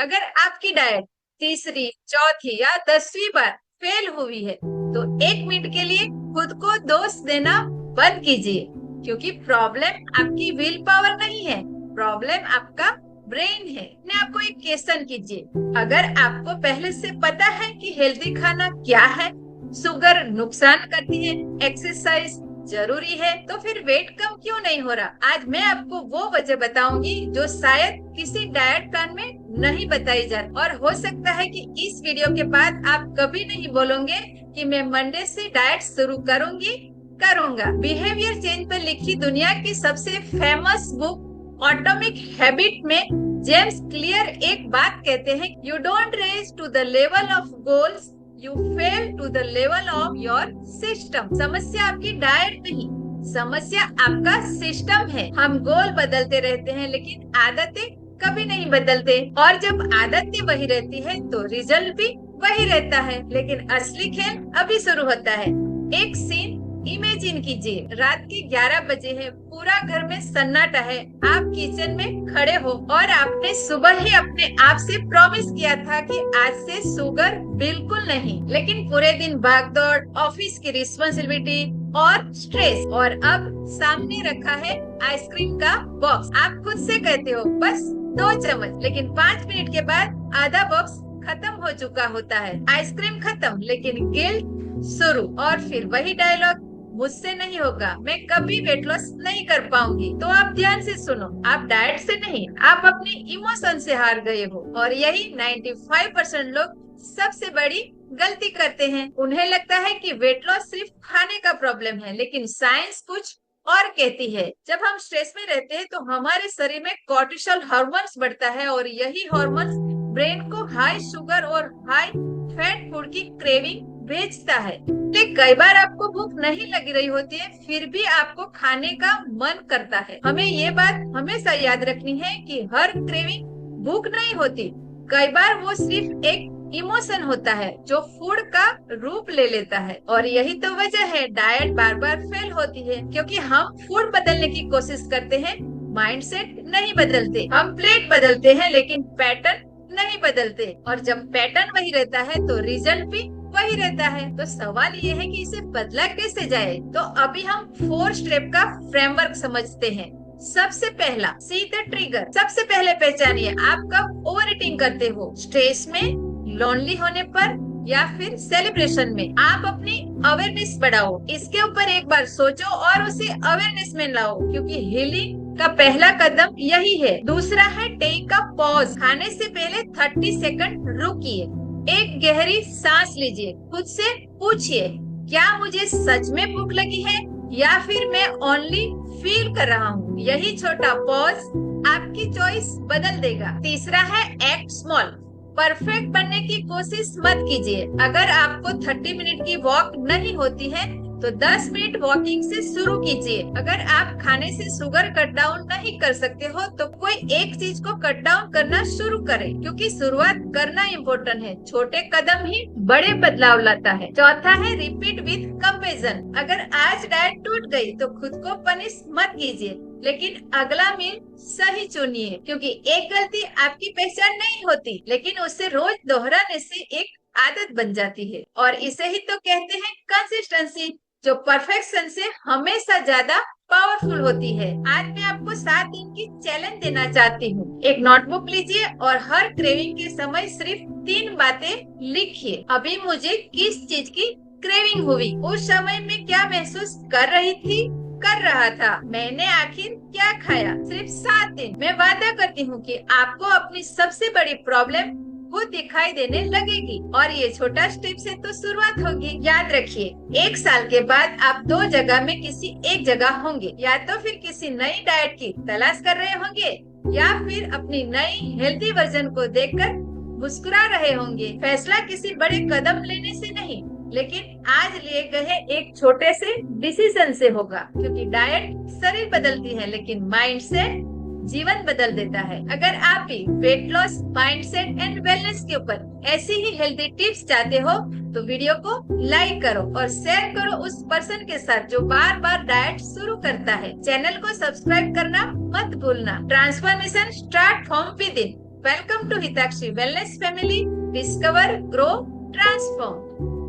अगर आपकी डाइट तीसरी, चौथी या 10वीं बार फेल हुई है तो 1 मिनट के लिए खुद को दोष देना बंद कीजिए, क्योंकि प्रॉब्लम आपकी विल पावर नहीं है, प्रॉब्लम आपका ब्रेन है। अपने आपको एक क्वेश्चन कीजिए, अगर आपको पहले से पता है कि हेल्दी खाना क्या है, शुगर नुकसान करती है, एक्सरसाइज जरूरी है, तो फिर वेट कम क्यों नहीं हो रहा। आज मैं आपको वो वजह बताऊंगी जो शायद किसी डाइट प्लान में नहीं बताई जाती, और हो सकता है कि इस वीडियो के बाद आप कभी नहीं बोलोगे कि मैं मंडे से डाइट शुरू करूंगा। बिहेवियर चेंज पर लिखी दुनिया की सबसे फेमस बुक ऑटोमिक हैबिट में जेम्स क्लियर एक बात कहते हैं, you don't raise to the level of goals, you fail to the level of your system. समस्या आपकी डाइट नहीं, समस्या आपका सिस्टम है। हम गोल बदलते रहते हैं लेकिन आदतें कभी नहीं बदलते, और जब आदतें वही रहती है तो रिजल्ट भी वही रहता है। लेकिन असली खेल अभी शुरू होता है। एक सीन इमेजिन कीजिए, रात के 11 बजे है, पूरा घर में सन्नाटा है, आप किचन में खड़े हो और आपने सुबह ही अपने आप से प्रॉमिस किया था कि आज से शुगर बिल्कुल नहीं, लेकिन पूरे दिन भागदौड़, ऑफिस की रिस्पॉन्सिबिलिटी और स्ट्रेस, और अब सामने रखा है आइसक्रीम का बॉक्स। आप खुद से कहते हो बस 2 चम्मच, लेकिन 5 मिनट के बाद आधा बॉक्स खत्म हो चुका होता है। आइसक्रीम खत्म लेकिन गिल्ट शुरू, और फिर वही डायलॉग, मुझसे नहीं होगा, मैं कभी वेट लॉस नहीं कर पाऊंगी। तो आप ध्यान से सुनो, आप डाइट से नहीं, आप अपने इमोशन से हार गए हो। और यही 95% लोग सबसे बड़ी गलती करते हैं। उन्हें लगता है कि वेट लॉस सिर्फ खाने का प्रॉब्लम है, लेकिन साइंस कुछ और कहती है। जब हम स्ट्रेस में रहते हैं तो हमारे शरीर में कॉर्टिसोल हार्मोन्स बढ़ता है, और यही हार्मोन्स ब्रेन को हाई शुगर और हाई फैट फूड की क्रेविंग भेजता है। लेकिन कई बार आपको भूख नहीं लग रही होती है, फिर भी आपको खाने का मन करता है। हमें ये बात हमेशा याद रखनी है कि हर क्रेविंग भूख नहीं होती, कई बार वो सिर्फ एक इमोशन होता है जो फूड का रूप ले लेता है। और यही तो वजह है डाइट बार बार फेल होती है, क्योंकि हम फूड बदलने की कोशिश करते हैं, माइंडसेट नहीं बदलते। हम प्लेट बदलते हैं लेकिन पैटर्न नहीं बदलते, और जब पैटर्न वही रहता है तो रिजल्ट भी वही रहता है। तो सवाल ये है कि इसे बदला कैसे जाए। तो अभी हम 4 स्टेप का फ्रेमवर्क समझते हैं। सबसे पहला, सी द ट्रिगर। सबसे पहले पहचानिए आप कब ओवर ईटिंग करते हो, स्ट्रेस में, लोनली होने पर, या फिर सेलिब्रेशन में। आप अपनी अवेयरनेस बढ़ाओ, इसके ऊपर एक बार सोचो और उसे अवेयरनेस में लाओ, क्योंकि हीलिंग का पहला कदम यही है। दूसरा है टेक अ पॉज। खाने से पहले 30 सेकंड रुकिए, एक गहरी सांस लीजिए, खुद से पूछिए, क्या मुझे सच में भूख लगी है या फिर मैं ओनली फील कर रहा हूँ। यही छोटा पॉज आपकी चॉइस बदल देगा। तीसरा है एक्ट स्मॉल। परफेक्ट बनने की कोशिश मत कीजिए। अगर आपको 30 मिनट की वॉक नहीं होती है तो 10 मिनट वॉकिंग से शुरू कीजिए। अगर आप खाने से शुगर कट डाउन नहीं कर सकते हो तो कोई एक चीज को कट डाउन करना शुरू करें, क्योंकि शुरुआत करना इम्पोर्टेंट है। छोटे कदम ही बड़े बदलाव लाता है। चौथा है रिपीट विद कंपैशन। अगर आज डाइट टूट गई तो खुद को पनिश मत कीजिए, लेकिन अगला मील सही चुनिए, क्योंकि एक गलती आपकी पहचान नहीं होती, लेकिन उसे रोज दोहराने से एक आदत बन जाती है। और इसे ही तो कहते हैं कंसिस्टेंसी, जो परफेक्शन से हमेशा ज्यादा पावरफुल होती है। आज मैं आपको 7 दिन की चैलेंज देना चाहती हूँ। एक नोटबुक लीजिए और हर क्रेविंग के समय सिर्फ 3 बातें लिखिए। अभी मुझे किस चीज की क्रेविंग हुई, उस समय में क्या महसूस कर रहा था, मैंने आखिर क्या खाया। सिर्फ 7 दिन। मैं वादा करती हूँ कि आपको अपनी सबसे बड़ी प्रॉब्लम वो दिखाई देने लगेगी, और ये छोटा स्टेप से तो शुरुआत होगी। याद रखिए, 1 साल के बाद आप 2 जगह में किसी एक जगह होंगे, या तो फिर किसी नई डाइट की तलाश कर रहे होंगे, या फिर अपनी नई हेल्थी वर्जन को देखकर मुस्कुरा रहे होंगे। फैसला किसी बड़े कदम लेने से नहीं, लेकिन आज लिए गए एक छोटे से डिसीजन से होगा, क्योंकि डाइट शरीर बदलती है लेकिन माइंडसेट जीवन बदल देता है। अगर आप भी weight loss, mindset and wellness के ऊपर ऐसी ही हेल्दी टिप्स चाहते हो तो वीडियो को लाइक करो और शेयर करो उस पर्सन के साथ जो बार बार डाइट शुरू करता है। चैनल को सब्सक्राइब करना मत भूलना। Transformation start from within. Welcome to Hitakshi wellness family, discover, grow, transform.